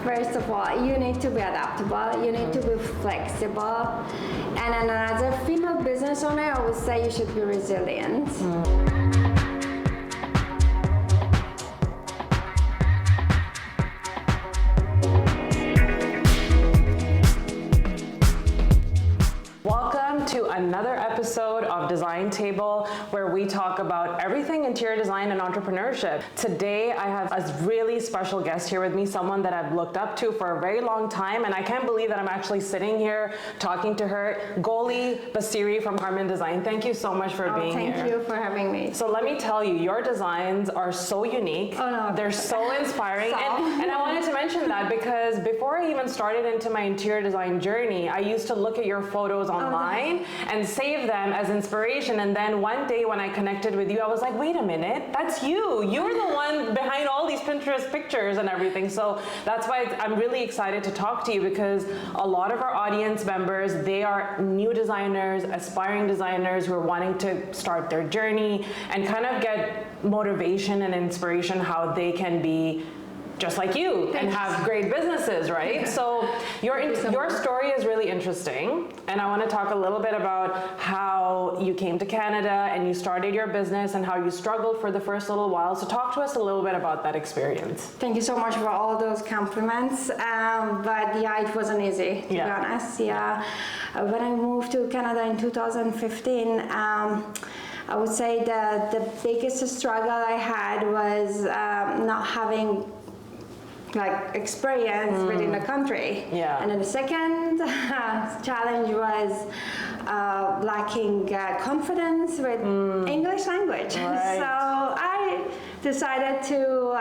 First of all, you need to be adaptable, you need to be flexible, and as a female business owner, I would say you should be resilient. To another episode of Design Table, where we talk about everything interior design and entrepreneurship. Today I have a really special guest here with me, someone that I've looked up to for a very long time, and I can't believe that I'm actually sitting here talking to her. Goli Basiri from Harman Design. Thank you so much for being here. Thank you for having me. So let me tell you, your designs are so unique. Oh, no. They're so inspiring. And I wanted to mention that because before I even started into my interior design journey, I used to look at your photos online and save them as inspiration. And then one day when I connected with you, I was like, wait a minute, that's you. You're the one behind all these Pinterest pictures and everything. So that's why I'm really excited to talk to you, because a lot of our audience members, they are new designers, aspiring designers who are wanting to start their journey and kind of get motivation and inspiration how they can be just like you and have great businesses, right? Yeah. So your story is really interesting, and I want to talk a little bit about how you came to Canada and you started your business and how you struggled for the first little while. So talk to us a little bit about that experience. Thank you so much for all those compliments, but yeah, it wasn't easy, to be honest. Yeah, when I moved to Canada in 2015, I would say that the biggest struggle I had was not having experience within the country. Yeah. And then the second challenge was lacking confidence with English language. Right. So I decided to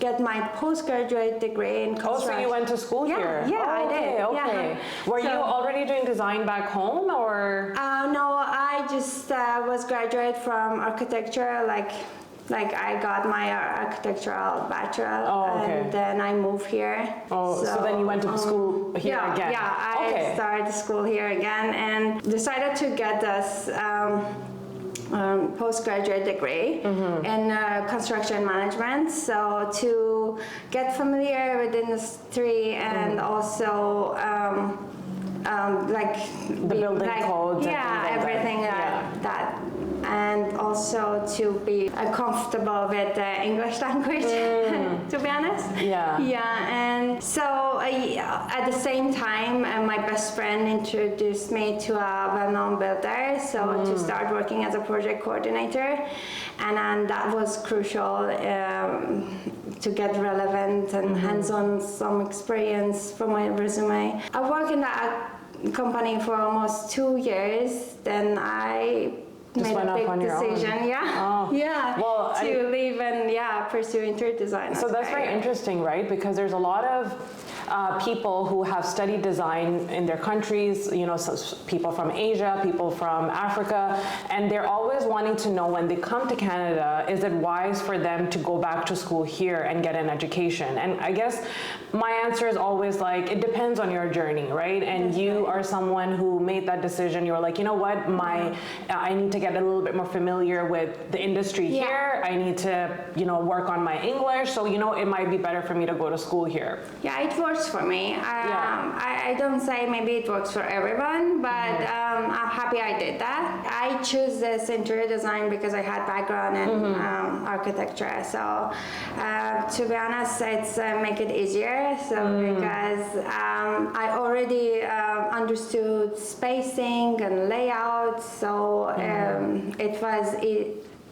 get my postgraduate degree in construction. Oh, so you went to school here? Yeah, I did. Okay. Yeah. Were you already doing design back home, or? No, I just was graduate from architecture, like I got my architectural bachelor, and then I moved here. Oh, so then you went to school here again? Yeah, I started school here again and decided to get this postgraduate degree in construction management. So to get familiar with industry and also the building codes. Everything that. And also to be comfortable with the English language, to be honest. Yeah. Yeah, and so at the same time, my best friend introduced me to a well-known builder, so to start working as a project coordinator, and that was crucial to get relevant and hands-on some experience for my resume. I worked in that company for almost 2 years, then I made a big decision, to leave and pursue interior design. So that's very interesting, right? Because there's a lot of people who have studied design in their countries, so people from Asia, people from Africa, and they're always wanting to know when they come to Canada, is it wise for them to go back to school here and get an education? And I guess my answer is always it depends on your journey, right? And you are someone who made that decision. You're like, you know what, I need to get a little bit more familiar with the industry here. I need to, work on my English. So, it might be better for me to go to school here. Yeah, it works for me. I don't say maybe it works for everyone, but I'm happy I did that. I choose this interior design because I had background in architecture. So to be honest, it's make it easier. So because I already understood spacing and layout, so it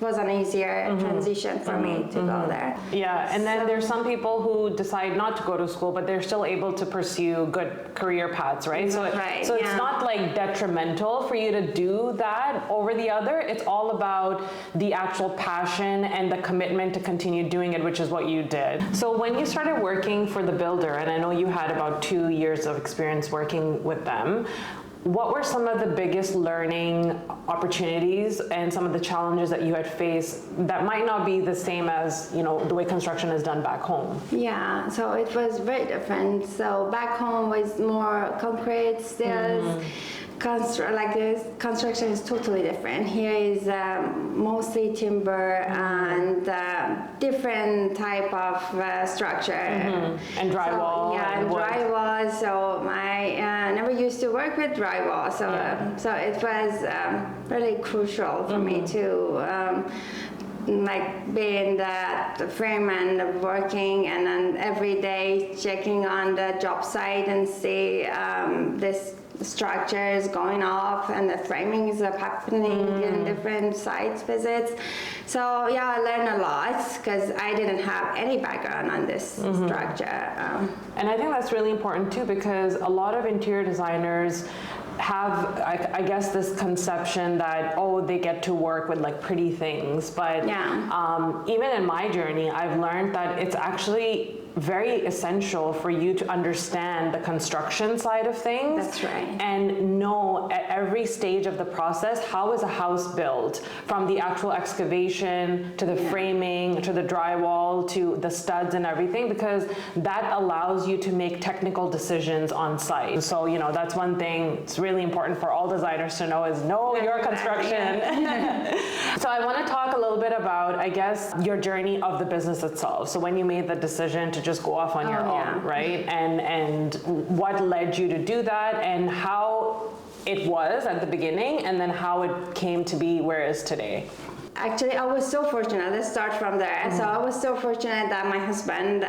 was an easier transition for me to go there. Yeah, and then there's some people who decide not to go to school, but they're still able to pursue good career paths, right? So it's not detrimental for you to do that over the other. It's all about the actual passion and the commitment to continue doing it, which is what you did. So when you started working for the builder, and I know you had about 2 years of experience working with them, what were some of the biggest learning opportunities and some of the challenges that you had faced that might not be the same as, the way construction is done back home? Yeah, so it was very different. So back home was more concrete, stairs, the construction is totally different. Here is mostly timber and different type of structure. And drywall. And drywall. So I never used to work with drywall. So so it was really crucial for me to like being the frame and working, and then every day checking on the job site and see this structure is going off and the framing is happening in different sites visits. So yeah, I learned a lot because I didn't have any background on this structure. And I think that's really important too, because a lot of interior designers have, I guess, this conception that, oh, they get to work with like pretty things. But even in my journey, I've learned that it's actually very essential for you to understand the construction side of things. That's right. And know at every stage of the process, how is a house built, from the actual excavation to the framing to the drywall to the studs and everything, because that allows you to make technical decisions on site. So, you know, that's one thing it's really important for all designers to know, is know your construction. So I want to talk a little bit about, I guess, your journey of the business itself. So when you made the decision to just go off on your own, right? And what led you to do that, and how it was at the beginning, and then how it came to be where it is today. Actually, I was so fortunate. Let's start from there. So I was so fortunate that my husband,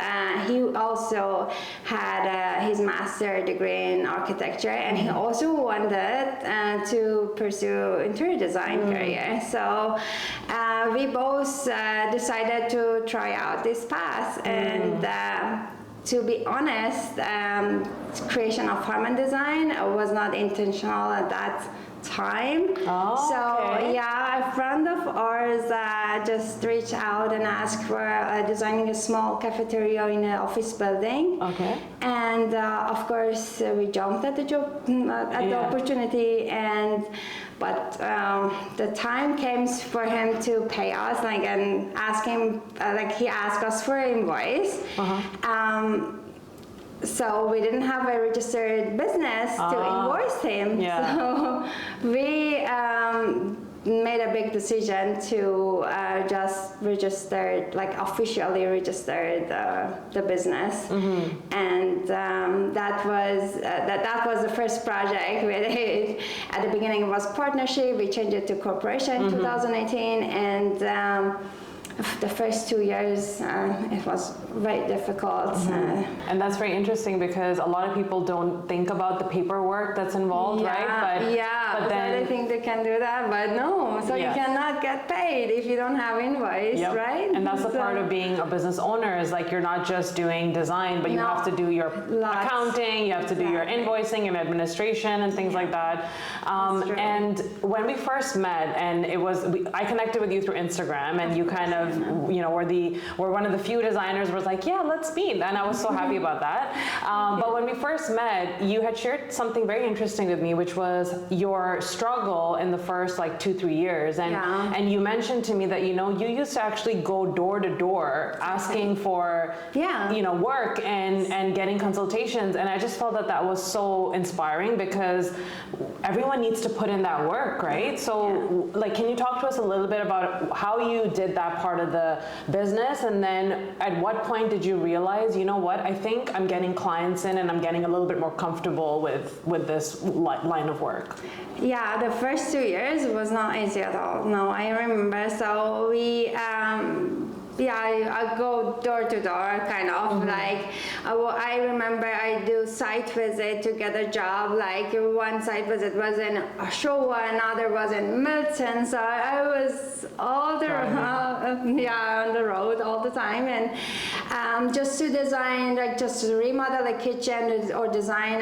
he also had his master's degree in architecture, and he also wanted to pursue interior design career. So we both decided to try out this path. And to be honest, creation of home and design was not intentional at that time. So yeah, a friend of ours just reached out and asked for designing a small cafeteria in an office building. And of course we jumped at the job, at the opportunity, but the time came for him to pay us, like, and ask him, like he asked us for an invoice. So we didn't have a registered business to invoice him. So we made a big decision to just register, like officially register the business. And that was the first project we did. At the beginning it was partnership. We changed it to corporation in 2018, and the first 2 years, it was very difficult. And that's very interesting, because a lot of people don't think about the paperwork that's involved, right? But then they think they can do that, but no. So you cannot get paid if you don't have invoice, right? And that's the part of being a business owner, is like you're not just doing design, but you have to do your accounting, you have to do your invoicing and administration and things like that. And when we first met, and I connected with you through Instagram, and you kind of, you know, were one of the few designers was like, yeah, let's meet, and I was so happy about that. But when we first met, you had shared something very interesting with me, which was your struggle in the first like 2-3 years, and you mentioned to me that, you know, you used to actually go door to door asking for you know, work and getting consultations, and I just felt that was so inspiring, because everyone needs to put in that work, right? So like, can you talk to us a little bit about how you did that part of the business, and then at what point did you realize, you know what, I think I'm getting clients in and I'm getting a little bit more comfortable with this line of work? Yeah, the first 2 years was not easy at all. No, I remember. So we I go door to door, kind of like, I remember I do site visit to get a job. Like one site visit was in Oshawa, another was in Milton. So I was all the on the road all the time, and just to design, like just to remodel a kitchen or design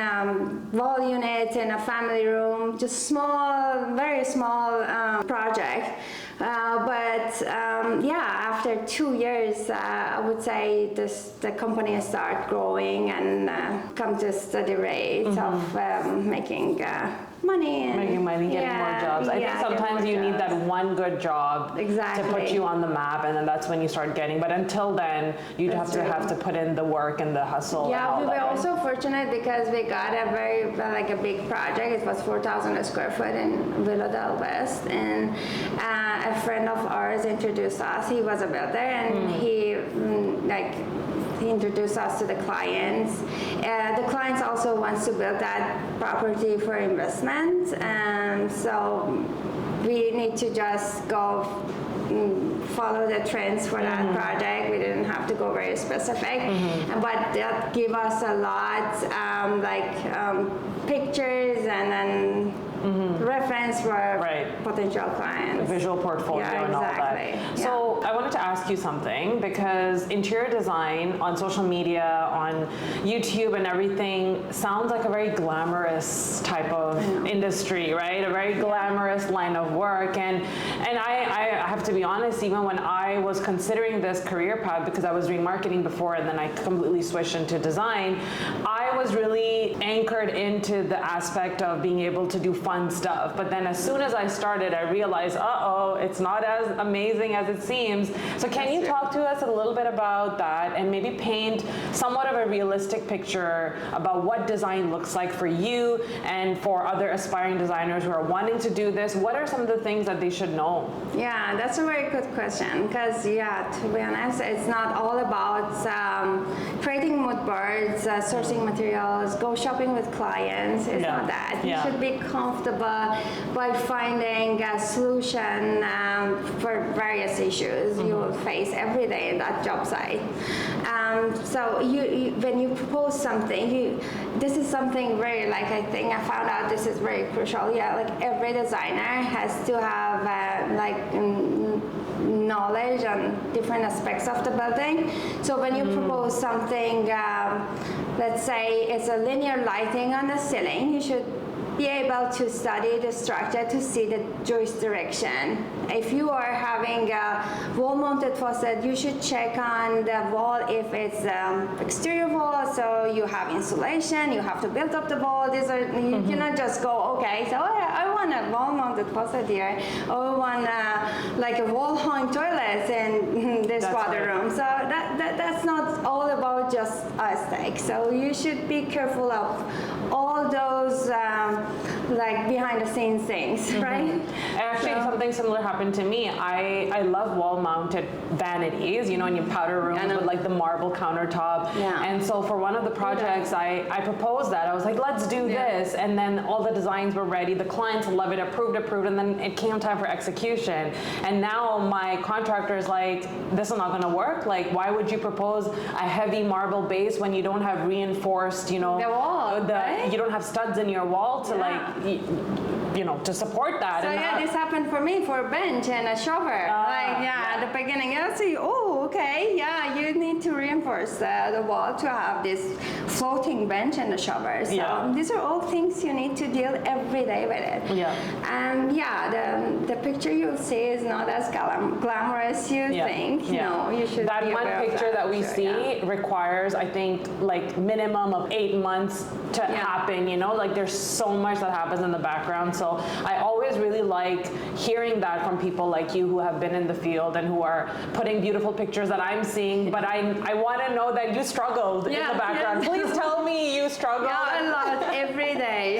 wall unit in a family room, just small, very small project. After 2 years, I would say the company start growing and come to steady rate of making money. And making money, getting more jobs. I think sometimes you need that one good job to put you on the map, and then that's when you start getting. But until then, you have to put in the work and the hustle. Yeah, we were also fortunate because we got a very a big project. It was 4,000 square foot in Villa del West, and a friend of ours introduced us. He was a builder, and he introduced us to the clients. The clients also wants to build that property for investment, so we need to just go follow the trends for that project. We didn't have to go very specific, but that give us a lot pictures and then reference for potential clients. The visual portfolio and all that. So I wanted to ask you something, because interior design on social media, on YouTube and everything sounds like a very glamorous type of industry, right? A very glamorous line of work. And I have to be honest, even when I was considering this career path, because I was doing marketing before and then I completely switched into design, I was really anchored into the aspect of being able to do fun stuff. But then as soon as I started, I realized, it's not as amazing as it seems. So can you talk to us a little bit about that and maybe paint somewhat of a realistic picture about what design looks like for you and for other aspiring designers who are wanting to do this? What are some of the things that they should know? Yeah, that's a very good question, because to be honest, it's not all about creating mood boards, sourcing materials, go shopping with clients. It's not that. You should be comfortable by finding a solution for various issues you will face every day in that job site. So when you propose something, this is something very, I think I found out this is very crucial. Every designer has to have knowledge on different aspects of the building. So when you propose something, let's say it's a linear lighting on the ceiling, you should be able to study the structure to see the joist direction. If you are having a wall-mounted faucet, you should check on the wall if it's exterior wall, so you have insulation, you have to build up the wall. These are, you cannot just go, okay, so I want a wall-mounted faucet here, or I want a wall-hung toilet in this water room. So that's not all about just aesthetic. So you should be careful of all those behind the scenes things, right? Actually, something similar happened to me. I love wall-mounted vanities, in your powder rooms with the marble countertop. And so for one of the projects, I proposed that. I was like, let's do this. And then all the designs were ready. The clients love it, approved. And then it came time for execution. And now my contractor is like, this is not going to work. Why would you propose a heavy marble base when you don't have reinforced, the wall, right? You don't have studs in your wall to to support that. So this happened for me for a bench and a shower. At the beginning, I see, you need to reinforce the wall to have this floating bench and a shower. So these are all things you need to deal every day with it. The picture you'll see is not as glamorous you think. No, you should. That one picture that we see requires, I think, minimum of 8 months to happen. There's so much that happens in the background. So I always really like hearing that from people like you who have been in the field and who are putting beautiful pictures that I'm seeing, but I want to know that you struggled in the background. Please tell me you struggled. A lot, every day.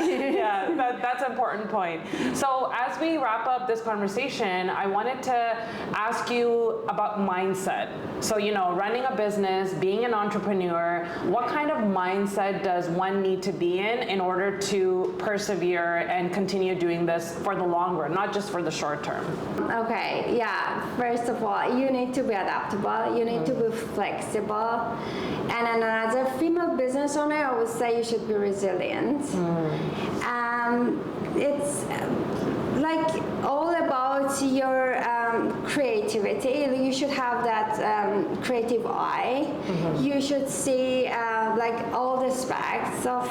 That's an important point. So as we wrap up this conversation, I wanted to ask you about mindset. So, running a business, being an entrepreneur, what kind of mindset does one need to be in order to persevere and continue doing this for the long run, not just for the short term? Okay, first of all, you need to be adaptable, you need to be flexible, and then as a female business owner, I would say you should be resilient. It's all about your creativity. You should have that creative eye. You should see all the aspects of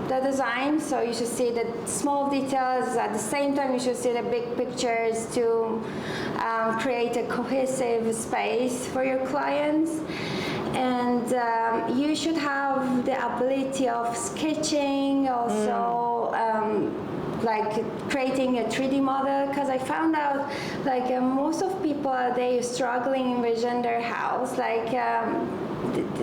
the design. So you should see the small details. At the same time, you should see the big pictures to create a cohesive space for your clients. And you should have the ability of sketching, also like creating a 3D model, because I found out like most of people, they struggling envision their house, like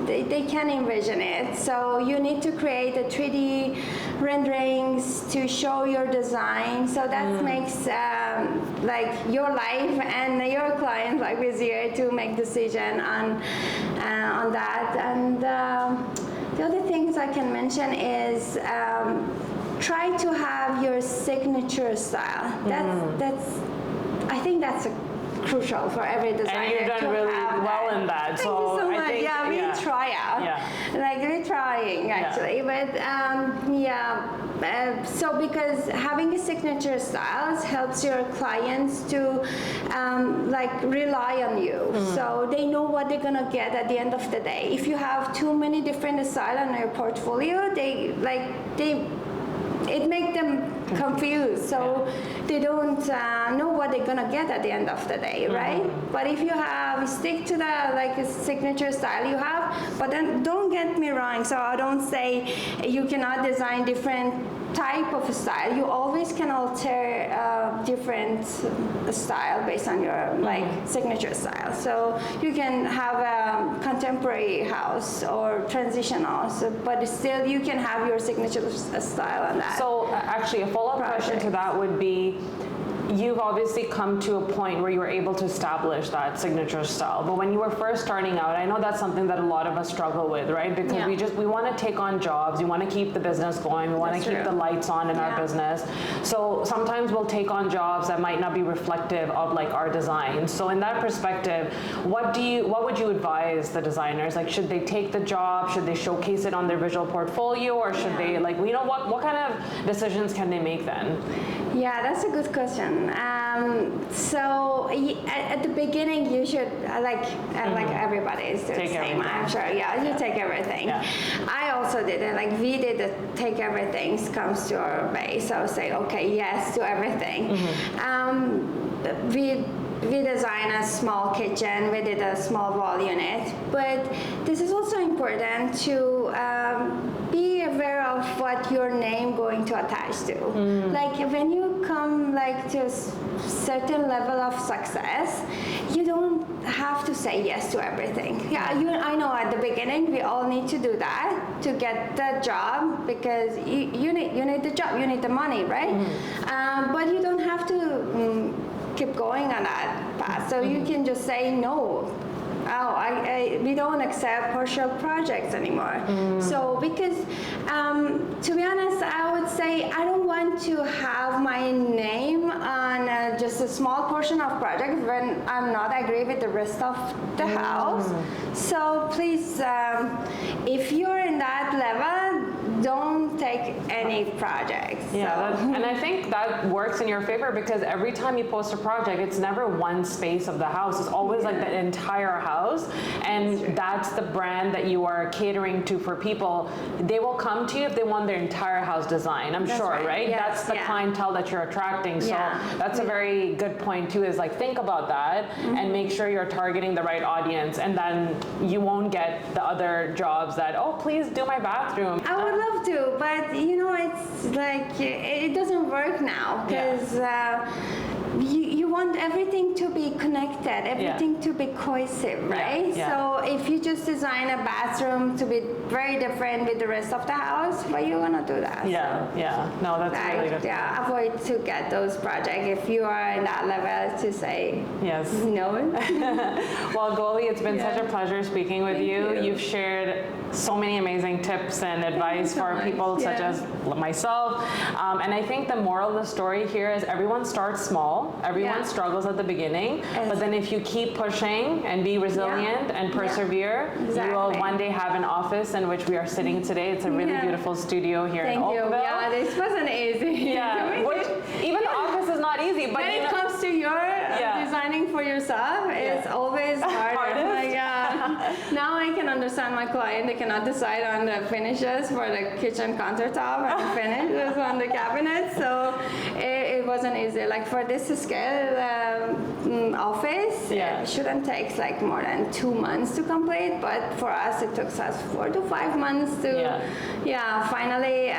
they can't envision it. So you need to create a 3D renderings to show your design. So that makes like your life and your client life easier to make decision on that. And the other things I can mention is try to have your signature style. I think that's crucial for every designer. And you've done really well in that. Thank you so much. We try out. Like we're trying actually, but so because having a signature styles helps your clients to like rely on you, so they know what they're gonna get at the end of the day. If you have too many different styles on your portfolio, it makes them confused, so they don't know what they're gonna get at the end of the day, right? But if you stick to the like signature style you have, but then don't get me wrong, so I don't say you cannot design different type of style. You always can alter different style based on your like signature style. So you can have a contemporary house or transitional, but still you can have your signature style on that. So actually a follow-up question to that would be, you've obviously come to a point where you were able to establish that signature style. But when you were first starting out, I know that's something that a lot of us struggle with, right? Because we want to take on jobs, we want to keep the business going, we want to keep the lights on in our business. So sometimes we'll take on jobs that might not be reflective of like our design. So in that perspective, what would you advise the designers? Like, should they take the job? Should they showcase it on their visual portfolio? Or should they, like, what kind of decisions can they make then? Yeah, that's a good question. So at the beginning, you should like everybody is doing the same. I'm sure. You take everything. I also did it. Like we did it. Take everything comes to our base. So say okay, yes to everything. We designed a small kitchen. We did a small wall unit. But this is also important to be aware of what your name going to attach to. Like when you come like to a certain level of success, you don't have to say yes to everything. I know at the beginning we all need to do that to get the job, because you need the job, you need the money, right? But you don't have to keep going on that path. So you can just say no. We don't accept partial projects anymore. So because to be honest, I would say I don't want to have my name on just a small portion of project when I'm not agree with the rest of the house. So please, if you're in that level, don't take any projects. And I think that works in your favor, because every time you post a project, it's never one space of the house. It's always like the entire house, and that's the brand that you are catering to for people. They will come to you if they want their entire house design, I'm sure, right? Yes, that's the clientele that you're attracting. So that's a very good point too, is like think about that and make sure you're targeting the right audience, and then you won't get the other jobs that, oh, please do my bathroom. I would love to, but it's like it doesn't work now, because you want everything to be connected, everything to be cohesive, right? So if you just design a bathroom to be very different with the rest of the house, why you wanna do that? No, that's really good. Avoid to get those projects if you are in that level to say no. Well, Goli, it's been such a pleasure speaking with you. You've shared so many amazing tips and advice for people such as myself. And I think the moral of the story here is everyone starts small. Everyone struggles at the beginning, but then if you keep pushing and be resilient and persevere, you will one day have an office in which we are sitting today. It's a really beautiful studio here in Oakville. This wasn't easy. Even the office is not easy, but when it comes to your designing for yourself, it's always hard. Now I can understand my client. They cannot decide on the finishes for the kitchen countertop and the finishes on the cabinet. So it wasn't easy. Like for this scale office, it shouldn't take like more than 2 months to complete. But for us, it took us 4 to 5 months to finally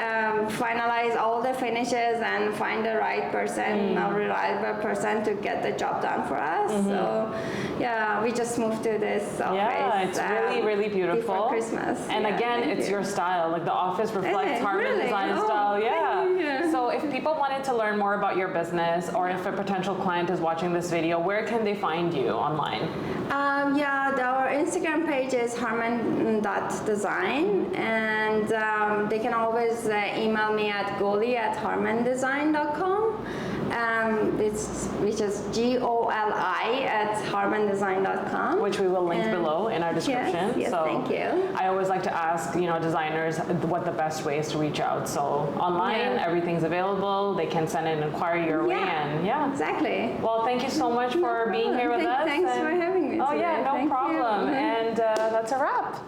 finalize all the finishes and find the right person, a reliable person to get the job done for us. So yeah, we just moved to this office. Yeah, it's really, really beautiful. Before Christmas. And again, it's your style. Like the office reflects Harman design style. Yeah. So if people wanted to learn more about your business, or if a potential client is watching this video, where can they find you online? Our Instagram page is harman.design, and they can always email me at goli@harmandesign.com. Which is GOLI@harmandesign.com. Which we will link below in our description. Yes, so thank you. I always like to ask, designers what the best way is to reach out. So online, everything's available. They can send an inquiry your way, and exactly. Well, thank you so much for being here with us. Thanks for having me. Oh today. yeah, no problem. And that's a wrap.